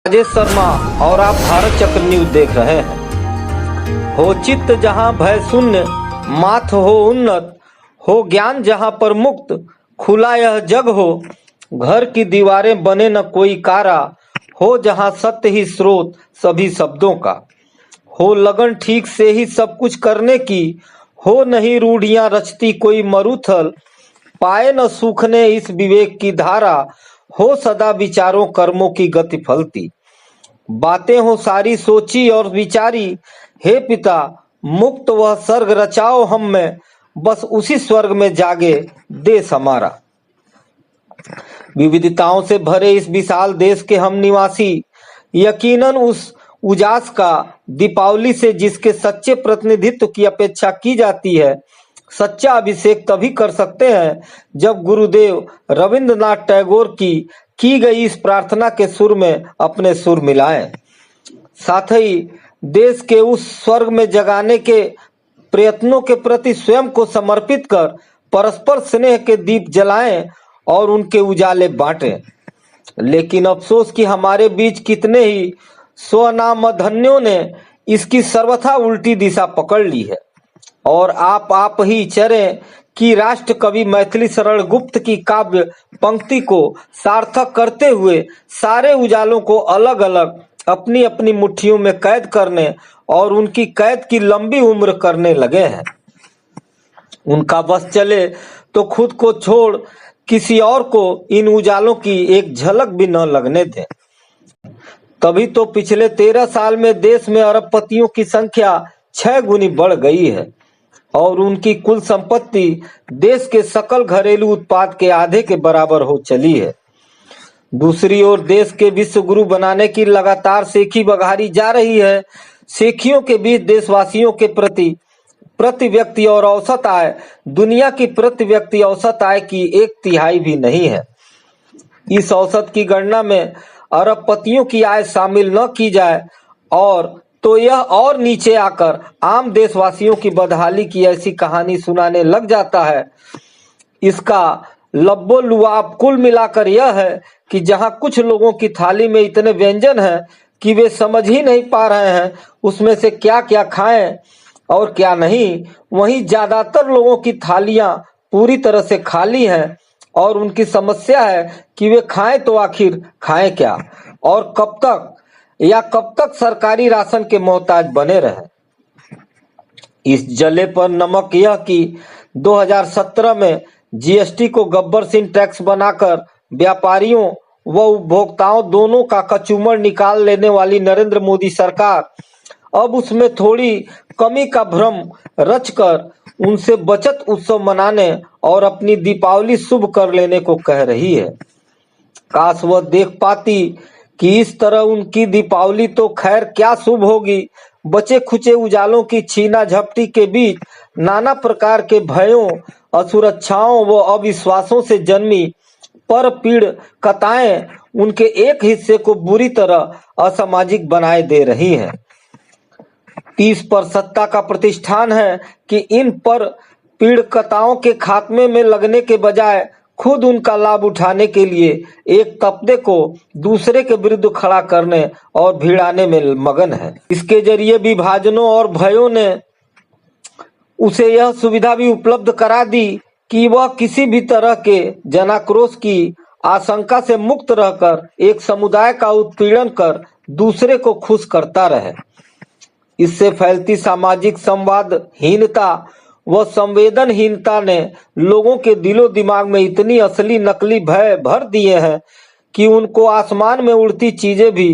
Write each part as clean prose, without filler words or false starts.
राजेश शर्मा और आप भारत चक्र न्यूज देख रहे हैं। हो चित्त जहां भय शून्य, माथ हो उन्नत, हो ज्ञान जहां पर मुक्त, खुला यह जग हो। घर की दीवारें बने न कोई कारा, हो जहां सत्य ही स्रोत सभी शब्दों का। हो लगन ठीक से ही सब कुछ करने की, हो नहीं रूढ़ियां रचती कोई मरुथल। पाए न सूखने इस विवेक की धारा, हो सदा विचारों कर्मों की गति फलती। बातें हो सारी सोची और विचारी, हे पिता मुक्त वह स्वर्ग रचाओ हम में, बस उसी स्वर्ग में जागे देश हमारा। विविधताओं से भरे इस विशाल देश के हम निवासी यकीनन उस उजास का दीपावली से जिसके सच्चे प्रतिनिधित्व की अपेक्षा की जाती है, सच्चा अभिषेक तभी कर सकते हैं जब गुरुदेव रविंद्रनाथ टैगोर की गई इस प्रार्थना के सुर में अपने सुर मिलाएं। साथ ही देश के उस स्वर्ग में जगाने के प्रयत्नों के प्रति स्वयं को समर्पित कर परस्पर स्नेह के दीप जलाएं और उनके उजाले बांटें। लेकिन अफसोस कि हमारे बीच कितने ही स्वनामधन्यों ने इसकी सर्वथा उल्टी दिशा पकड़ ली है और आप ही चरें कि राष्ट्र कवि मैथिली शरण गुप्त की काव्य पंक्ति को सार्थक करते हुए सारे उजालों को अलग अलग अपनी अपनी मुट्ठियों में कैद करने और उनकी कैद की लंबी उम्र करने लगे हैं। उनका बस चले तो खुद को छोड़ किसी और को इन उजालों की एक झलक भी न लगने दें। तभी तो पिछले 13 साल में देश में अरबपतियों की संख्या 6 गुनी बढ़ गई है और उनकी कुल संपत्ति देश के सकल घरेलू उत्पाद के आधे के बराबर हो चली है। दूसरी ओर देश के विश्व गुरु बनाने की लगातार सेखी बघारी जा रही है। सेखियों के बीच देशवासियों के प्रति व्यक्ति और औसत आय दुनिया की प्रति व्यक्ति औसत आय की 1/3 भी नहीं है। इस औसत की गणना में अरबपतियों की आय शामिल न की जाए और तो यह और नीचे आकर आम देशवासियों की बदहाली की ऐसी कहानी सुनाने लग जाता है। इसका लब्बो लुआब कुल मिलाकर यह है कि जहां कुछ लोगों की थाली में इतने व्यंजन हैं कि वे समझ ही नहीं पा रहे हैं उसमें से क्या क्या खाएं और क्या नहीं, वहीं ज्यादातर लोगों की थालियां पूरी तरह से खाली हैं और उनकी समस्या है कि वे खाएं तो आखिर खाएं क्या और कब तक सरकारी राशन के मोहताज बने रहे। इस जले पर नमक यह कि 2017 में जीएसटी को गब्बर सिंह टैक्स बनाकर व्यापारियों व उपभोक्ताओं दोनों का कचूमर निकाल लेने वाली नरेंद्र मोदी सरकार अब उसमें थोड़ी कमी का भ्रम रचकर उनसे बचत उत्सव मनाने और अपनी दीपावली शुभ कर लेने को कह रही है। काश वह देख पाती कि इस तरह उनकी दीपावली तो खैर क्या शुभ होगी। बचे खुचे उजालों की छीना झपटी के बीच नाना प्रकार के भयों, असुरक्षाओं व अविश्वासों से जन्मी पर पीड़ कताएं उनके एक हिस्से को बुरी तरह असामाजिक बनाए दे रही हैं। 30 पर सत्ता का प्रतिष्ठान है कि इन पर पीड़कताओं के खात्मे में लगने के बजाय खुद उनका लाभ उठाने के लिए एक तबके को दूसरे के विरुद्ध खड़ा करने और भिड़ाने में मगन है। इसके जरिए विभाजनों और भयों ने उसे यह सुविधा भी उपलब्ध करा दी कि वह किसी भी तरह के जनाक्रोश की आशंका से मुक्त रहकर एक समुदाय का उत्पीड़न कर दूसरे को खुश करता रहे। इससे फैलती सामाजिक संवादहीनता व संवेदनहीनता ने लोगों के दिलो दिमाग में इतनी असली नकली भय भर दिए हैं कि उनको आसमान में उड़ती चीजें भी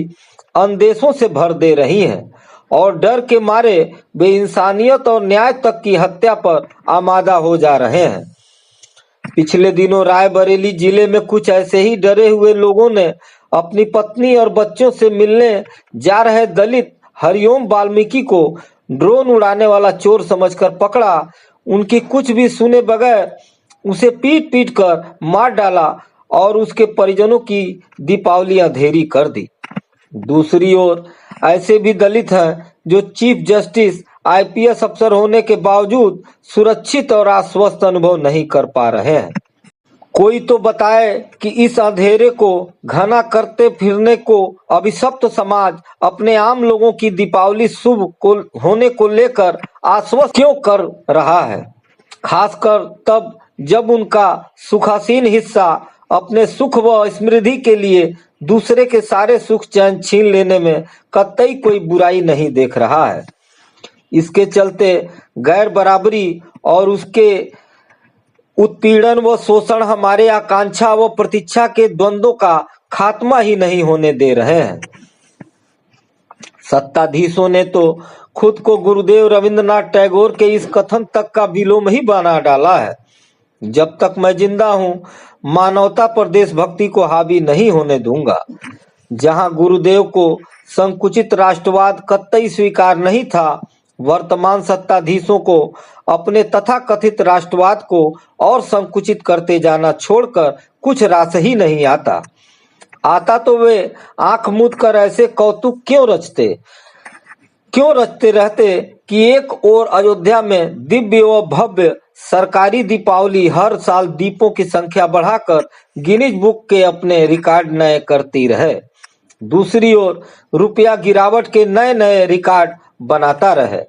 अंदेशों से भर दे रही हैं और डर के मारे वे इंसानियत और न्याय तक की हत्या पर आमादा हो जा रहे हैं। पिछले दिनों रायबरेली जिले में कुछ ऐसे ही डरे हुए लोगों ने अपनी पत्नी और बच्चों से मिलने जा रहे दलित हरिओम वाल्मीकि को ड्रोन उड़ाने वाला चोर समझकर पकड़ा। उनकी कुछ भी सुने बगैर उसे पीट पीट कर मार डाला और उसके परिजनों की दीपावली अंधेरी कर दी। दूसरी ओर ऐसे भी दलित हैं जो चीफ जस्टिस आईपीएस अफसर होने के बावजूद सुरक्षित और आश्वस्त अनुभव नहीं कर पा रहे हैं। कोई तो बताए कि इस अंधेरे को घना करते फिरने को अभिशप्त समाज अपने आम लोगों की दीपावली शुभ को होने को लेकर आश्वस्त क्यों कर रहा है, खासकर तब जब उनका सुखासीन हिस्सा अपने सुख व समृद्धि के लिए दूसरे के सारे सुख चैन छीन लेने में कतई कोई बुराई नहीं देख रहा है। इसके चलते गैर बराबरी और उसके उत्पीड़न व शोषण हमारे आकांक्षा व प्रतीक्षा के द्वंद्वों का खात्मा ही नहीं होने दे रहे हैं। सत्ताधीशों ने तो खुद को गुरुदेव रविंद्रनाथ टैगोर के इस कथन तक का विलोम ही बना डाला है, जब तक मैं जिंदा हूं मानवता पर देशभक्ति को हावी नहीं होने दूंगा। जहां गुरुदेव को संकुचित राष्ट्रवाद कतई स्वीकार नहीं था, वर्तमान सत्ताधीशों को अपने तथाकथित राष्ट्रवाद को और संकुचित करते जाना छोड़कर कुछ रास ही नहीं आता तो वे आंख मूंद कर ऐसे कौतुक क्यों रचते रहते कि एक और अयोध्या में दिव्य व भव्य सरकारी दीपावली हर साल दीपों की संख्या बढ़ाकर गिनीज बुक के अपने रिकॉर्ड नए करती रहे, दूसरी ओर रुपया गिरावट के नए नए रिकॉर्ड बनाता रहे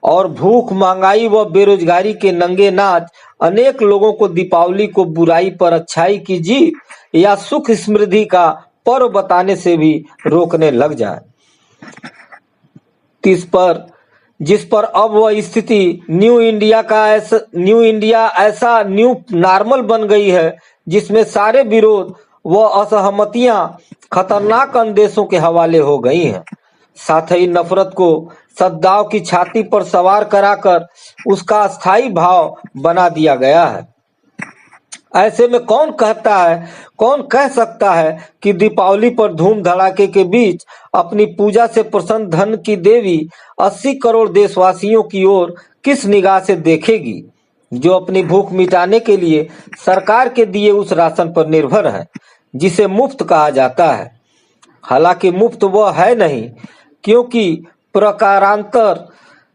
और भूख महंगाई व बेरोजगारी के नंगे नाच अनेक लोगों को दीपावली को बुराई पर अच्छाई की जीत या सुख समृद्धि का पर्व बताने से भी रोकने लग जाए। जिस पर अब वह स्थिति न्यू इंडिया ऐसा न्यू नॉर्मल बन गई है जिसमें सारे विरोध व असहमतियां खतरनाक अंदेशों के हवाले हो गई हैं। साथ ही नफरत को सद्भाव की छाती पर सवार कराकर उसका अस्थायी भाव बना दिया गया है। ऐसे में कौन कह सकता है कि दीपावली पर धूम धड़ाके के बीच अपनी पूजा से प्रसन्न धन की देवी 80 करोड़ देशवासियों की ओर किस निगाह से देखेगी, जो अपनी भूख मिटाने के लिए सरकार के दिए उस राशन पर निर्भर है जिसे मुफ्त कहा जाता है। हालांकि मुफ्त वह है नहीं, क्योंकि प्रकारांतर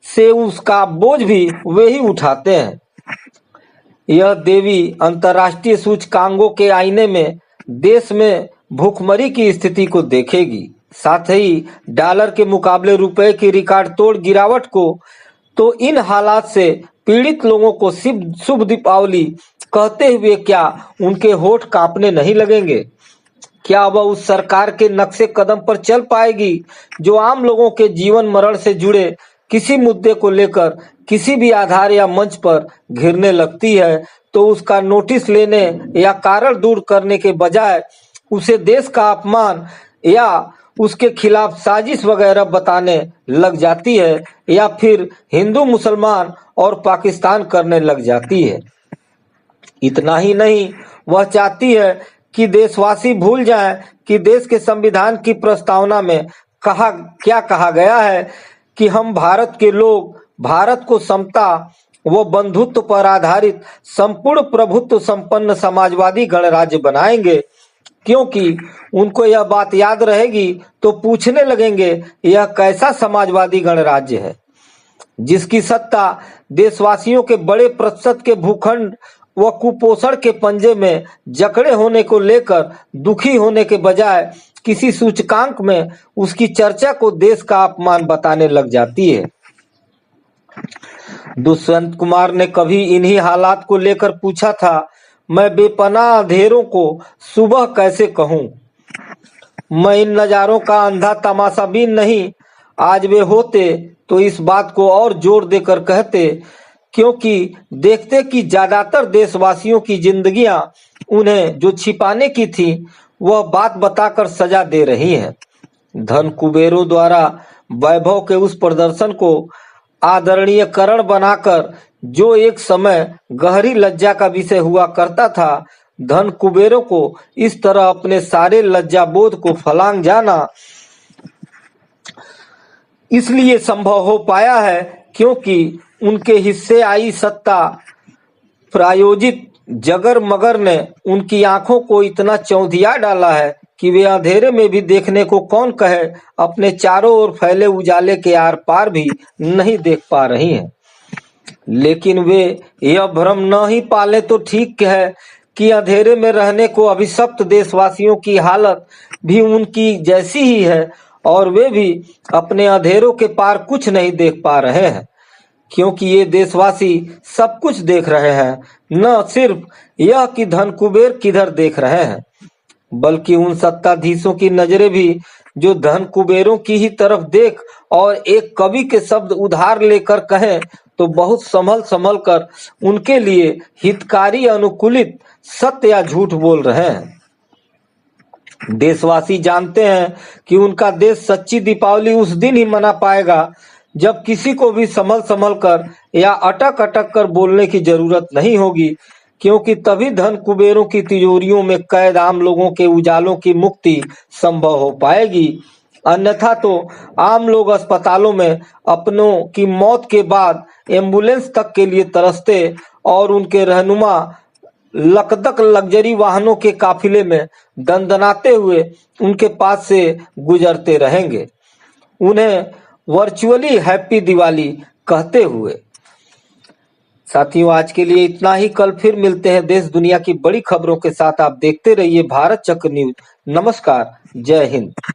से उसका बोझ भी वे ही उठाते हैं। यह देवी अंतर्राष्ट्रीय सूचकांकों के आईने में देश में भूखमरी की स्थिति को देखेगी, साथ ही डॉलर के मुकाबले रुपए की रिकॉर्ड तोड़ गिरावट को। तो इन हालात से पीड़ित लोगों को शुभ दीपावली कहते हुए क्या उनके होठ कांपने नहीं लगेंगे? क्या वह उस सरकार के नक्शे कदम पर चल पाएगी जो आम लोगों के जीवन मरण से जुड़े किसी मुद्दे को लेकर किसी भी आधार या मंच पर घिरने लगती है तो उसका नोटिस लेने या कारण दूर करने के बजाय उसे देश का अपमान या उसके खिलाफ साजिश वगैरह बताने लग जाती है, या फिर हिंदू मुसलमान और पाकिस्तान करने लग जाती है। इतना ही नहीं, वह चाहती है कि देशवासी भूल जाएं कि देश के संविधान की प्रस्तावना में क्या कहा गया है कि हम भारत के लोग भारत को समता व बंधुत्व पर आधारित संपूर्ण प्रभुत्व संपन्न समाजवादी गणराज्य बनाएंगे। क्योंकि उनको यह बात याद रहेगी तो पूछने लगेंगे यह कैसा समाजवादी गणराज्य है जिसकी सत्ता देशवासियों के बड़े प्रतिशत के भूखंड व कुपोषण के पंजे में जकड़े होने को लेकर दुखी होने के बजाय किसी सूचकांक में उसकी चर्चा को देश का अपमान बताने लग जाती है। दुष्यंत कुमार ने कभी इन्हीं हालात को लेकर पूछा था, मैं बेपनाह अंधेरों को सुबह कैसे कहूं? मैं इन नजारों का अंधा तमाशाबीन नहीं। आज वे होते तो इस बात को और जोर देकर कहते, क्योंकि देखते कि ज्यादातर देशवासियों की जिंदगियां उन्हें जो छिपाने की थी वह बात बताकर सजा दे रही हैं। धन कुबेरों द्वारा वैभव के उस प्रदर्शन को आदरणीयकरण बनाकर जो एक समय गहरी लज्जा का विषय हुआ करता था, धन कुबेरों को इस तरह अपने सारे लज्जा बोध को फलांग जाना इसलिए संभव हो पाया है क्योंकि उनके हिस्से आई सत्ता प्रायोजित जगर मगर ने उनकी आंखों को इतना चौंधिया डाला है कि वे अंधेरे में भी देखने को कौन कहे अपने चारों ओर फैले उजाले के आर पार भी नहीं देख पा रही हैं। लेकिन वे यह भ्रम न ही पाले तो ठीक है कि अंधेरे में रहने को अभिशप्त देशवासियों की हालत भी उनकी जैसी ही है और वे भी अपने अंधेरों के पार कुछ नहीं देख पा रहे हैं, क्योंकि ये देशवासी सब कुछ देख रहे हैं। न सिर्फ यह कि धन कुबेर किधर देख रहे हैं, बल्कि उन सत्ताधीशों की नजरें भी जो धन कुबेरों की ही तरफ देख और एक कवि के शब्द उधार लेकर कहें तो बहुत संभल संभल कर उनके लिए हितकारी अनुकूलित सत्य या झूठ बोल रहे हैं। देशवासी जानते हैं कि उनका देश सच्ची दीपावली उस दिन ही मना पाएगा जब किसी को भी संभल संभल कर या अटक अटक कर बोलने की जरूरत नहीं होगी, क्योंकि तभी धन कुबेरों की तिजोरियों में कैद आम लोगों के उजालों की मुक्ति संभव हो पाएगी। अन्यथा तो आम लोग अस्पतालों में अपनों की मौत के बाद एम्बुलेंस तक के लिए तरसते और उनके रहनुमा लकदक लग्जरी वाहनों के काफिले में दंदनाते हुए उनके पास से गुजरते रहेंगे, उन्हें वर्चुअली हैप्पी दिवाली कहते हुए। साथियों, आज के लिए इतना ही। कल फिर मिलते हैं देश दुनिया की बड़ी खबरों के साथ। आप देखते रहिए भारत चक्र न्यूज। नमस्कार, जय हिंद।